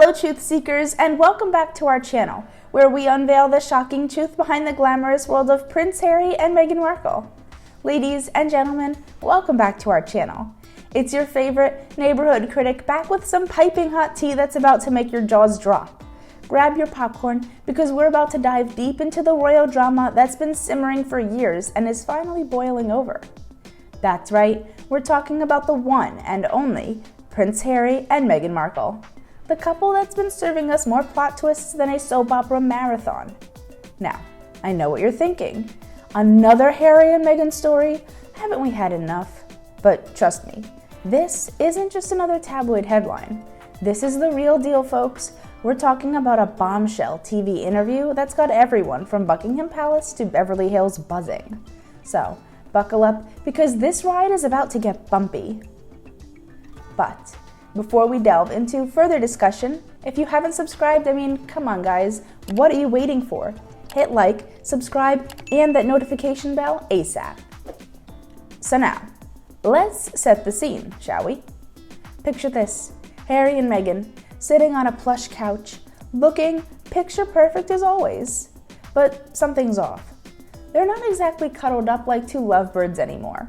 fellow truth seekers, and welcome back to our channel, where we unveil the shocking truth behind the glamorous world of Prince Harry and Meghan Markle. Ladies and gentlemen, welcome back to our channel. It's your favorite neighborhood critic back with some piping hot tea that's about to make your jaws drop. Grab your popcorn because we're about to dive deep into the royal drama that's been simmering for years and is finally boiling over. That's right, we're talking about the one and only Prince Harry and Meghan Markle, the couple that's been serving us more plot twists than a soap opera marathon. Now, I know what you're thinking. Another Harry and Meghan story? Haven't we had enough? But trust me, this isn't just another tabloid headline. This is the real deal, folks. We're talking about a bombshell TV interview that's got everyone from Buckingham Palace to Beverly Hills buzzing. So, buckle up because this ride is about to get bumpy. But before we delve into further discussion, if you haven't subscribed, come on guys, what are you waiting for? Hit like, subscribe, and that notification bell ASAP. So now, let's set the scene, shall we? Picture this, Harry and Meghan sitting on a plush couch, looking picture perfect as always. But something's off. They're not exactly cuddled up like two lovebirds anymore.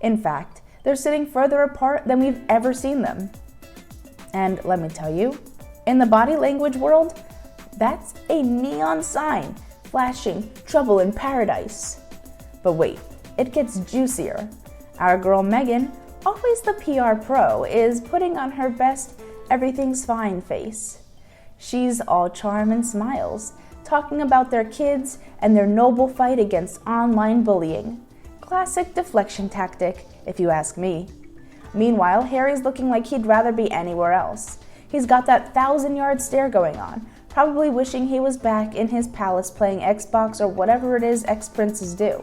In fact, they're sitting further apart than we've ever seen them. And let me tell you, in the body language world, that's a neon sign flashing trouble in paradise. But wait, it gets juicier. Our girl Meghan, always the PR pro, is putting on her best everything's fine face. She's all charm and smiles, talking about their kids and their noble fight against online bullying. Classic deflection tactic, if you ask me. Meanwhile, Harry's looking like he'd rather be anywhere else. He's got that 1,000-yard stare going on, probably wishing he was back in his palace playing Xbox or whatever it is ex-princes do.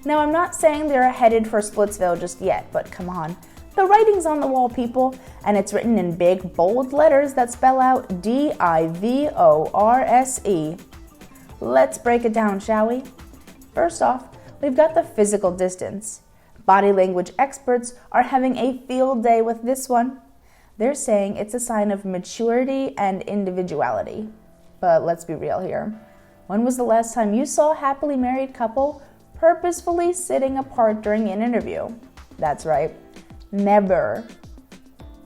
Now, I'm not saying they're headed for Splitsville just yet, but come on. The writing's on the wall, people, and it's written in big, bold letters that spell out divorce. Let's break it down, shall we? First off, we've got the physical distance. Body language experts are having a field day with this one. They're saying it's a sign of maturity and individuality. But let's be real here. When was the last time you saw a happily married couple purposefully sitting apart during an interview? That's right. Never.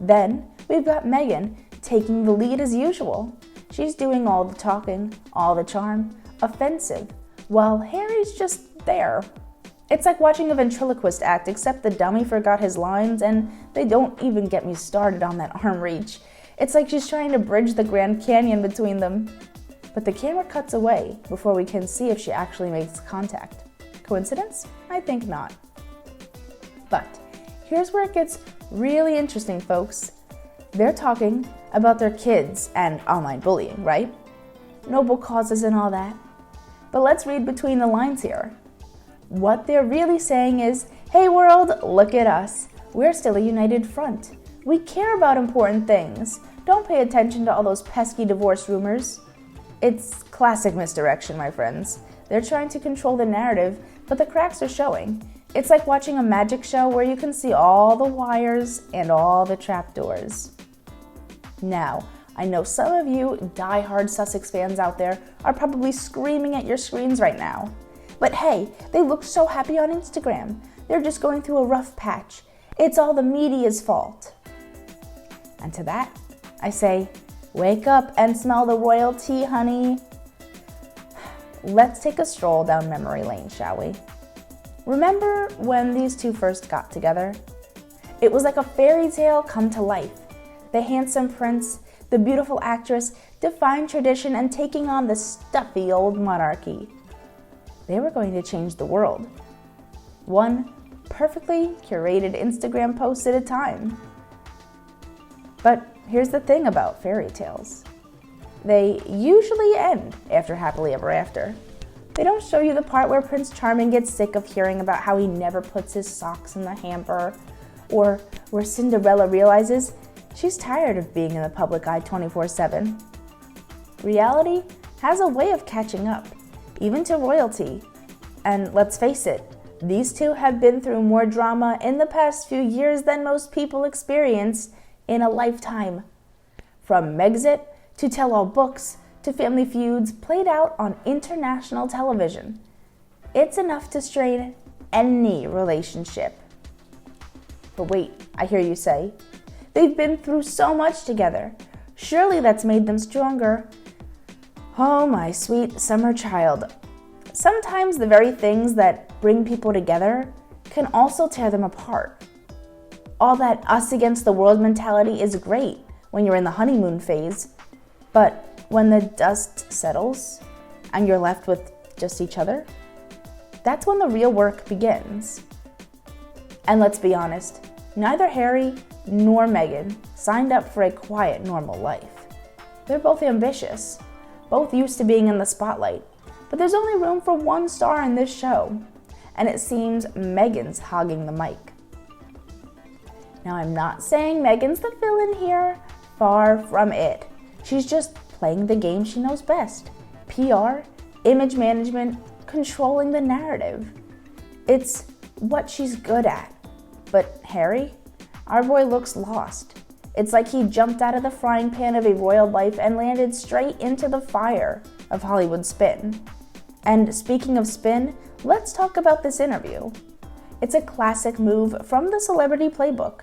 Then we've got Meghan taking the lead as usual. She's doing all the talking, all the charm, offensive, while Harry's just there. It's like watching a ventriloquist act, except the dummy forgot his lines, and they don't even get me started on that arm reach. It's like she's trying to bridge the Grand Canyon between them. But the camera cuts away before we can see if she actually makes contact. Coincidence? I think not. But here's where it gets really interesting, folks. They're talking about their kids and online bullying, right? Noble causes and all that. But let's read between the lines here. What they're really saying is, hey world, look at us. We're still a united front. We care about important things. Don't pay attention to all those pesky divorce rumors. It's classic misdirection, my friends. They're trying to control the narrative, but the cracks are showing. It's like watching a magic show where you can see all the wires and all the trapdoors. Now, I know some of you die-hard Sussex fans out there are probably screaming at your screens right now. But hey, they look so happy on Instagram. They're just going through a rough patch. It's all the media's fault. And to that, I say, wake up and smell the royal tea, honey. Let's take a stroll down memory lane, shall we? Remember when these two first got together? It was like a fairy tale come to life. The handsome prince, the beautiful actress, defying tradition and taking on the stuffy old monarchy. They were going to change the world. One perfectly curated Instagram post at a time. But here's the thing about fairy tales. They usually end after happily ever after. They don't show you the part where Prince Charming gets sick of hearing about how he never puts his socks in the hamper, or where Cinderella realizes she's tired of being in the public eye 24/7. Reality has a way of catching up, even to royalty. And let's face it, these two have been through more drama in the past few years than most people experience in a lifetime. From Megxit to tell-all books, to family feuds played out on international television. It's enough to strain any relationship. But wait, I hear you say, they've been through so much together. Surely that's made them stronger. Oh, my sweet summer child. Sometimes the very things that bring people together can also tear them apart. All that us against the world mentality is great when you're in the honeymoon phase, but when the dust settles and you're left with just each other, that's when the real work begins. And let's be honest, neither Harry nor Meghan signed up for a quiet, normal life. They're both ambitious, both used to being in the spotlight, but there's only room for one star in this show, and it seems Meghan's hogging the mic. Now, I'm not saying Meghan's the villain here, far from it. She's just playing the game she knows best. PR, image management, controlling the narrative. It's what she's good at. But Harry, our boy looks lost. It's like he jumped out of the frying pan of a royal life and landed straight into the fire of Hollywood spin. And speaking of spin, let's talk about this interview. It's a classic move from the celebrity playbook.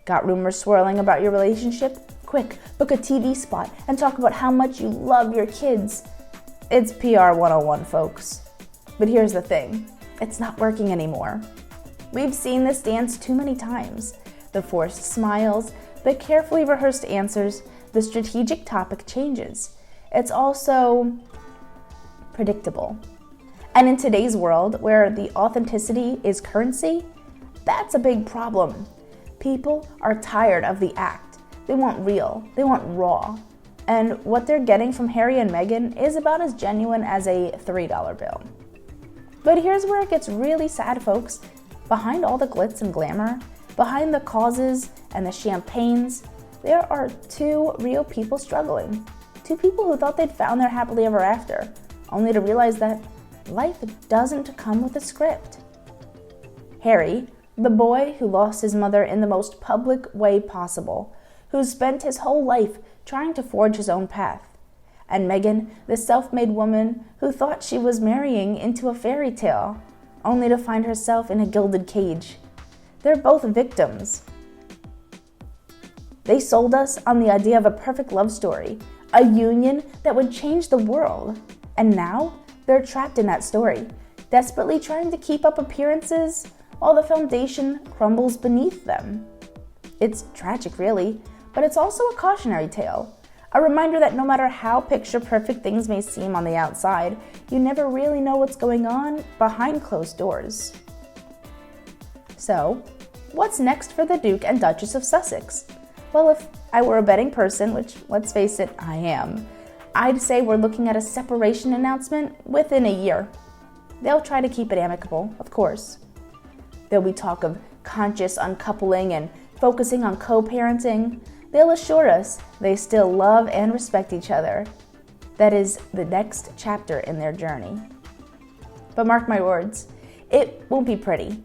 Got rumors swirling about your relationship? Quick, book a TV spot and talk about how much you love your kids. It's PR 101, folks. But here's the thing, it's not working anymore. We've seen this dance too many times. The forced smiles, the carefully rehearsed answers, the strategic topic changes. It's also predictable. And in today's world, where the authenticity is currency, that's a big problem. People are tired of the act. They want real, they want raw. And what they're getting from Harry and Meghan is about as genuine as a $3 bill. But here's where it gets really sad, folks. Behind all the glitz and glamour, behind the causes and the champagnes, there are two real people struggling. Two people who thought they'd found their happily ever after, only to realize that life doesn't come with a script. Harry, the boy who lost his mother in the most public way possible, who spent his whole life trying to forge his own path. And Meghan, the self-made woman who thought she was marrying into a fairy tale, only to find herself in a gilded cage. They're both victims. They sold us on the idea of a perfect love story, a union that would change the world. And now they're trapped in that story, desperately trying to keep up appearances while the foundation crumbles beneath them. It's tragic, really, but it's also a cautionary tale. A reminder that no matter how picture-perfect things may seem on the outside, you never really know what's going on behind closed doors. So, what's next for the Duke and Duchess of Sussex? Well, if I were a betting person, which, let's face it, I am, I'd say we're looking at a separation announcement within a year. They'll try to keep it amicable, of course. There'll be talk of conscious uncoupling and focusing on co-parenting. They'll assure us they still love and respect each other. That is the next chapter in their journey. But mark my words, it won't be pretty.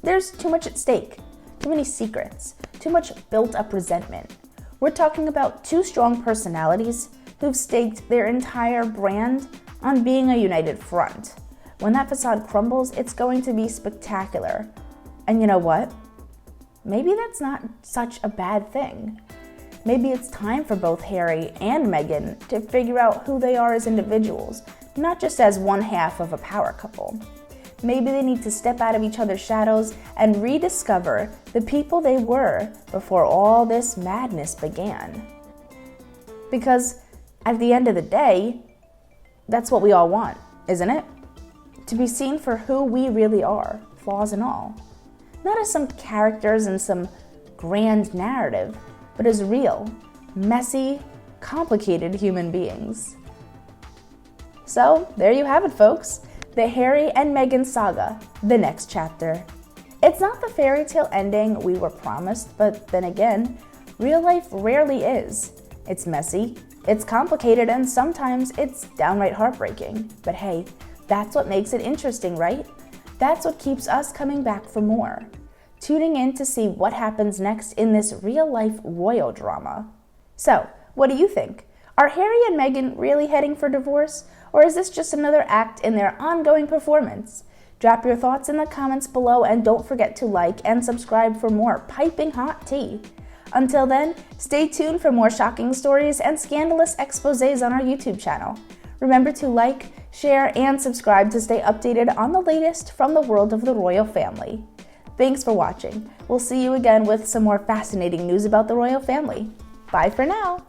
There's too much at stake, too many secrets, too much built-up resentment. We're talking about two strong personalities who've staked their entire brand on being a united front. When that facade crumbles, it's going to be spectacular. And you know what? Maybe that's not such a bad thing. Maybe it's time for both Harry and Meghan to figure out who they are as individuals, not just as one half of a power couple. Maybe they need to step out of each other's shadows and rediscover the people they were before all this madness began. Because at the end of the day, that's what we all want, isn't it? To be seen for who we really are, flaws and all. Not as some characters in some grand narrative, but as real, messy, complicated human beings. So, there you have it, folks. The Harry and Meghan saga, the next chapter. It's not the fairy tale ending we were promised, but then again, real life rarely is. It's messy, it's complicated, and sometimes it's downright heartbreaking. But hey, that's what makes it interesting, right? That's what keeps us coming back for more. Tuning in to see what happens next in this real-life royal drama. So, what do you think? Are Harry and Meghan really heading for divorce, or is this just another act in their ongoing performance? Drop your thoughts in the comments below and don't forget to like and subscribe for more piping hot tea. Until then, stay tuned for more shocking stories and scandalous exposés on our YouTube channel. Remember to like, share, and subscribe to stay updated on the latest from the world of the royal family. Thanks for watching. We'll see you again with some more fascinating news about the royal family. Bye for now.